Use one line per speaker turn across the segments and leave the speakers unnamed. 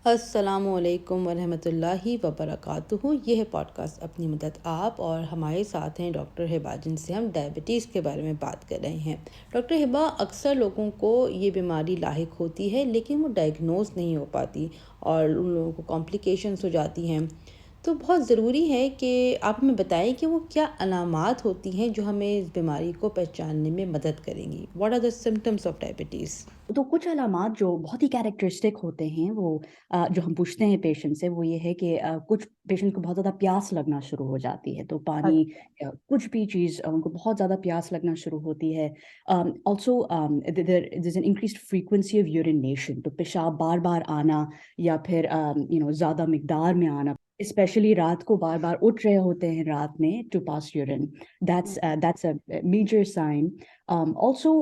السلام علیکم ورحمۃ اللہ وبرکاتہ. یہ ہے پوڈ کاسٹ اپنی مدد آپ، اور ہمارے ساتھ ہیں ڈاکٹر ہبا، جن سے ہم ڈائبٹیز کے بارے میں بات کر رہے ہیں. ڈاکٹر ہبا، اکثر لوگوں کو یہ بیماری لاحق ہوتی ہے لیکن وہ ڈائگنوز نہیں ہو پاتی اور ان لوگوں کو کمپلیکیشنس ہو جاتی ہیں. تو بہت ضروری ہے کہ آپ ہمیں بتائیں کہ وہ کیا علامات ہوتی ہیں جو ہمیں اس بیماری کو پہچاننے میں مدد کریں گی. What are the symptoms of diabetes?
تو کچھ علامات جو بہت ہی کیریکٹرسٹک ہوتے ہیں وہ جو ہم پوچھتے ہیں پیشنٹ سے، وہ یہ ہے کہ کچھ پیشنٹ کو بہت زیادہ پیاس لگنا شروع ہو جاتی ہے، تو پانی یا کچھ بھی چیز ان کو بہت زیادہ پیاس لگنا شروع ہوتی ہے. Also there is an increased frequency of urination, تو پیشاب بار بار آنا یا پھر زیادہ مقدار میں آنا، اسپیشلی رات کو بار بار اٹھ رہے ہوتے ہیں رات میں to pass urine. That's a major sign. Also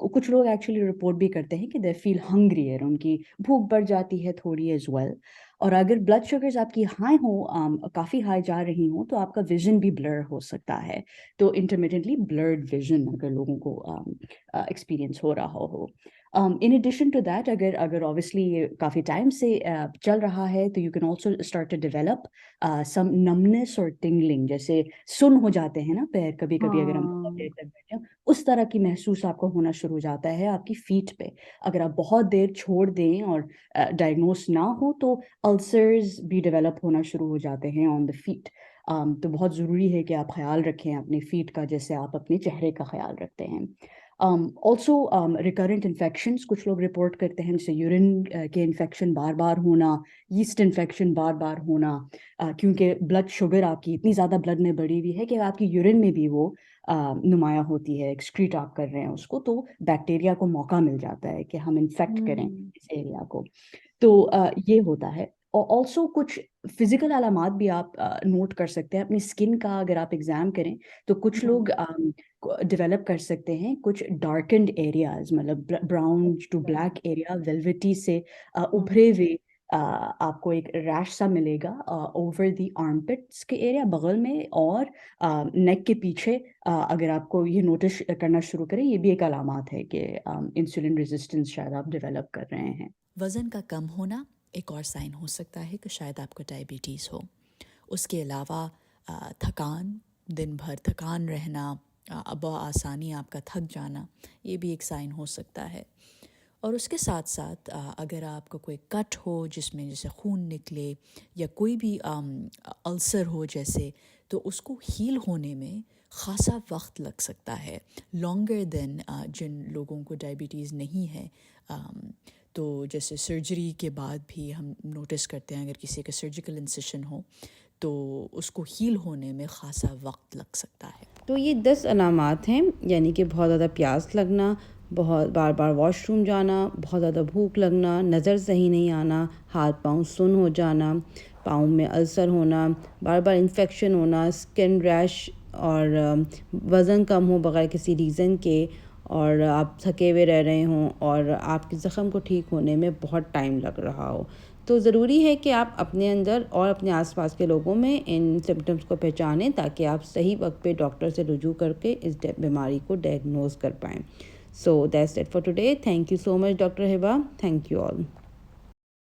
کچھ لوگ ایکچولی رپورٹ بھی کرتے ہیں کہ دے فیل ہنگریئر، ان کی بھوک بڑھ جاتی ہے تھوڑی ایز ویل. اور اگر بلڈ شوگرز آپ کی ہائی ہوں، کافی ہائی جا رہی ہوں، تو آپ کا ویژن بھی بلر ہو سکتا ہے. تو انٹرمیڈیٹلی بلرڈ ویژن اگر لوگوں کو ایکسپیرئنس ہو رہا ہو. ان ایڈیشن ٹو دیٹ، اگر اوبیسلی یہ کافی ٹائم سے چل رہا ہے، تو you can also start to develop some numbness اور ٹنگلنگ، جیسے سن ہو جاتے ہیں نا پیر کبھی کبھی اگر ہم بہت دیر تک بیٹھے ہیں، اس طرح کی محسوس آپ کو ہونا شروع ہو جاتا ہے آپ کی فیٹ پہ. اگر آپ بہت دیر چھوڑ دیں اور ڈائگنوز نہ ہو، تو السرز بھی ڈیولپ ہونا شروع ہو جاتے ہیں آن دا فیٹ. تو بہت ضروری ہے کہ آپ خیال رکھیں اپنے فیٹ کا، جیسے آپ اپنے چہرے کا خیال رکھتے ہیں. آلسو ریکرنٹ انفیکشنس کچھ لوگ رپورٹ کرتے ہیں، جیسے یورین کے انفیکشن بار بار ہونا، یسٹ انفیکشن بار بار ہونا، کیونکہ بلڈ شوگر آپ کی اتنی زیادہ بلڈ میں بڑھی ہوئی ہے کہ آپ کی یورین میں بھی وہ نمایاں ہوتی ہے، ایکسکریٹ آپ کر رہے ہیں اس کو، تو بیکٹیریا کو موقع مل جاتا ہے کہ ہم انفیکٹ کریں اس ایریا کو. تو یہ ہوتا ہے. اور آلسو کچھ فزیکل علامات بھی آپ نوٹ کر سکتے ہیں اپنی اسکن کا. اگر آپ ایگزام کریں تو کچھ لوگ ڈیولپ کر سکتے ہیں کچھ ڈارکنڈ ایریاز، مطلب براؤن ٹو بلیک ایریا، ویلویٹی سے ابھرے ہوئے آپ کو ایک ریش سا ملے گا اوور دی آرم پٹس کے ایریا، بغل میں، اور نیک کے پیچھے. اگر آپ کو یہ نوٹس کرنا شروع کریں، یہ بھی ایک علامات ہے کہ انسولین ریزسٹنس شاید آپ ڈیولپ کر رہے ہیں.
وزن کا کم ہونا ایک اور سائن ہو سکتا ہے کہ شاید آپ کو ڈائبٹیز ہو. اس کے علاوہ تھکان، دن بھر تھکان رہنا، بآسانی آپ کا تھک جانا، یہ بھی ایک سائن ہو سکتا ہے. اور اس کے ساتھ ساتھ اگر آپ کو کوئی کٹ ہو جس میں جیسے خون نکلے، یا کوئی بھی السر ہو جیسے، تو اس کو ہیل ہونے میں خاصا وقت لگ سکتا ہے، لانگر دین جن لوگوں کو ڈائبٹیز نہیں ہے. تو جیسے سرجری کے بعد بھی ہم نوٹس کرتے ہیں، اگر کسی کا سرجیکل انسیشن ہو تو اس کو ہیل ہونے میں خاصا وقت لگ سکتا ہے.
تو یہ 10 علامات ہیں، یعنی کہ بہت زیادہ پیاس لگنا، بہت بار بار واش روم جانا، بہت زیادہ بھوک لگنا، نظر صحیح نہیں آنا، ہاتھ پاؤں سن ہو جانا، پاؤں میں السر ہونا، بار بار انفیکشن ہونا، اسکن ریش، اور وزن کم ہو بغیر کسی ریزن کے، اور آپ تھکے ہوئے رہ رہے ہوں، اور آپ کے زخم کو ٹھیک ہونے میں بہت ٹائم لگ رہا ہو. تو ضروری ہے کہ آپ اپنے اندر اور اپنے آس پاس کے لوگوں میں ان سمپٹمس کو پہچانیں، تاکہ آپ صحیح وقت پہ ڈاکٹر سے رجوع کر کے اس بیماری کو ڈائگنوز کر پائیں. So that's it for today. Thank you so much doctor Hiba. Thank you all.